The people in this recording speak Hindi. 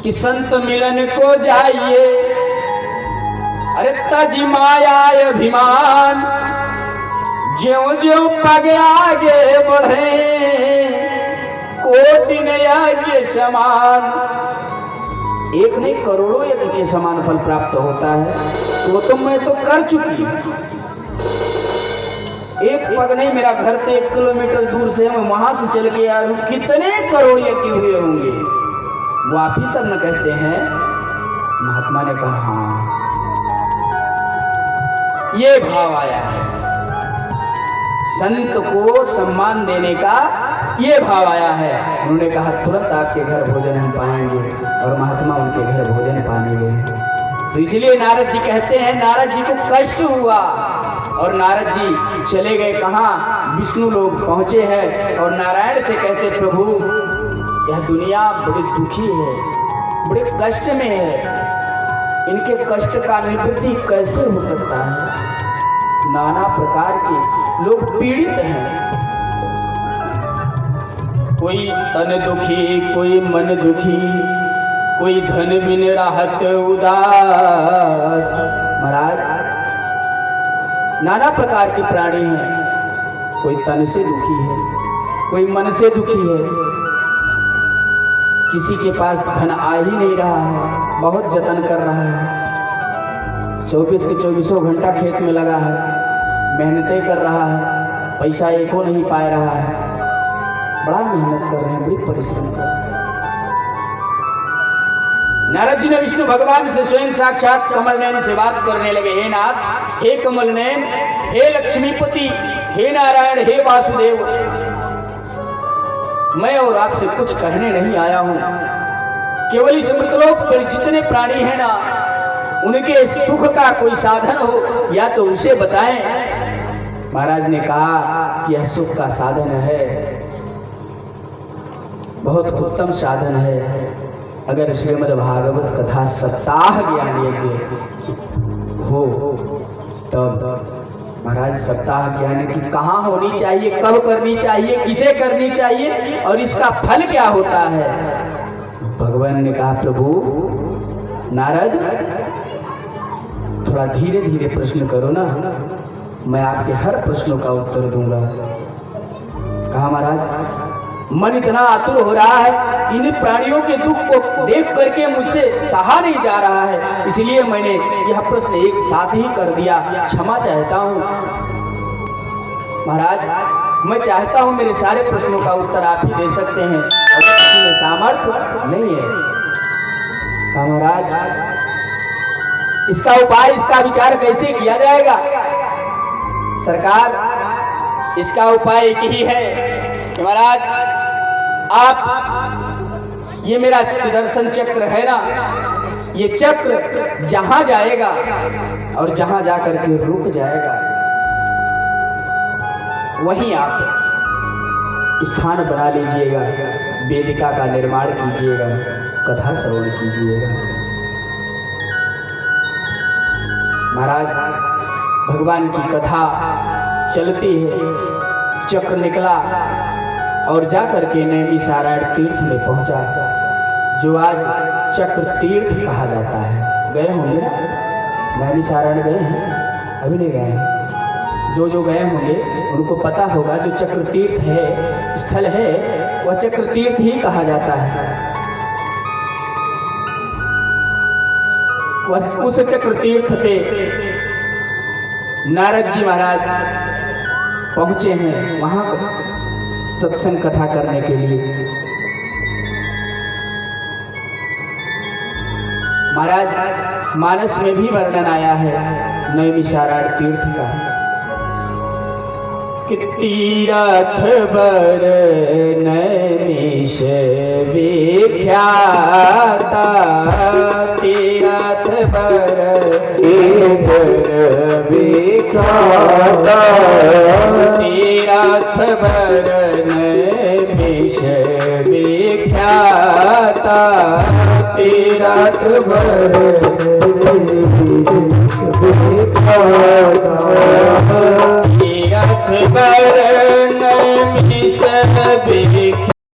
कि संत मिलन को जाइए, अरे तज माया अभिमान, ज्यों ज्यों पग आगे बढ़े कोटि यज्ञ समान। एक नहीं करोड़ों यज्ञ के समान फल प्राप्त होता है। वो तो मैं तो कर चुकी हूं। एक पग नहीं, मेरा घर तो 1 किलोमीटर दूर से, मैं वहां से चल के आ रहा हूं। कितने करोड़ यज्ञ हुए होंगे, वो आप ही सब न कहते हैं। महात्मा ने कहा हाँ, ये भाव आया है, संत को सम्मान देने का ये भाव आया है। उन्होंने कहा तुरंत आपके घर भोजन हम पाएंगे, और महात्मा उनके घर भोजन पाने गए। तो इसलिए नारद जी कहते हैं, नारद जी को कष्ट हुआ और नारद जी चले गए कहाँ, विष्णु लोग पहुंचे हैं और नारायण से कहते प्रभु यह दुनिया बड़ी दुखी है, बड़े कष्ट में है, इनके कष्ट का निवृत्ति कैसे हो सकता है। नाना प्रकार के लोग पीड़ित हैं, कोई तन दुखी, कोई मन दुखी, कोई धन बिन राहत उदास। महाराज नाना प्रकार के प्राणी हैं, कोई तन से दुखी है, कोई मन से दुखी है, किसी के पास धन आ ही नहीं रहा है, बहुत जतन कर रहा है, 24 के 24 घंटा खेत में लगा है, मेहनतें कर रहा है, पैसा एको नहीं पा रहा है, बड़ा मेहनत कर रहे हैं, बड़ी परिश्रम कर रहे हैं। नारद जी ने विष्णु भगवान से स्वयं साक्षात कमल नयन से बात करने लगे। हे नाथ, हे कमल नयन, हे लक्ष्मीपति, हे नारायण, हे वासुदेव, मैं और आपसे कुछ कहने नहीं आया हूं, केवल इस मृतलोक पर जितने प्राणी हैं ना, उनके सुख का कोई साधन हो या तो उसे बताएं। महाराज ने कहा कि यह सुख का साधन है, बहुत उत्तम साधन है। अगर श्रीमद् भागवत कथा सप्ताह ज्ञान यज्ञ हो तब महाराज सप्ताह ज्ञान की कहाँ होनी चाहिए, कब करनी चाहिए, किसे करनी चाहिए और इसका फल क्या होता है। भगवान ने कहा प्रभु नारद थोड़ा धीरे धीरे प्रश्न करो ना, मैं आपके हर प्रश्नों का उत्तर दूंगा। कहा महाराज मन इतना आतुर हो रहा है, इन प्राणियों के दुख को देख करके मुझसे सहा नहीं जा रहा है, इसलिए मैंने यह प्रश्न एक साथ ही कर दिया, क्षमा चाहता हूँ। महाराज मैं चाहता हूँ मेरे सारे प्रश्नों का उत्तर आप ही दे सकते हैं, और किसी में सामर्थ्य नहीं है। कहा महाराज इसका उपाय, इसका विचार कैसे किया जाएगा। सरकार इसका उपाय एक ही है कि महाराज आप ये मेरा सुदर्शन चक्र है ना, ये चक्र जहां जाएगा और जहां जाकर के रुक जाएगा वहीं आप स्थान बना लीजिएगा, वेदिका का निर्माण कीजिएगा, कथा श्रवण कीजिएगा। महाराज भगवान की कथा चलती है, चक्र निकला और जाकर के नैमिषारण्य तीर्थ में पहुंचा, जो आज चक्र तीर्थ कहा जाता है। गए होंगे ना, नैमिषारण्य गए हैं, अभी नहीं गए हैं। जो गए होंगे उनको पता होगा, जो चक्र तीर्थ है, स्थल है, वह चक्र तीर्थ ही कहा जाता है। उस चक्र तीर्थ पे नारद जी महाराज पहुंचे हैं, वहां सत्संग कथा करने के लिए। महाराज मानस में भी वर्णन आया है नैमिषारण्य तीर्थ का कि तीरथ बर नैमिष विख्याता, तीरथ बर विख्याता, तीरथ बर नैमिष विख्याता, तीरथ बर विख्याता, तीरथ बर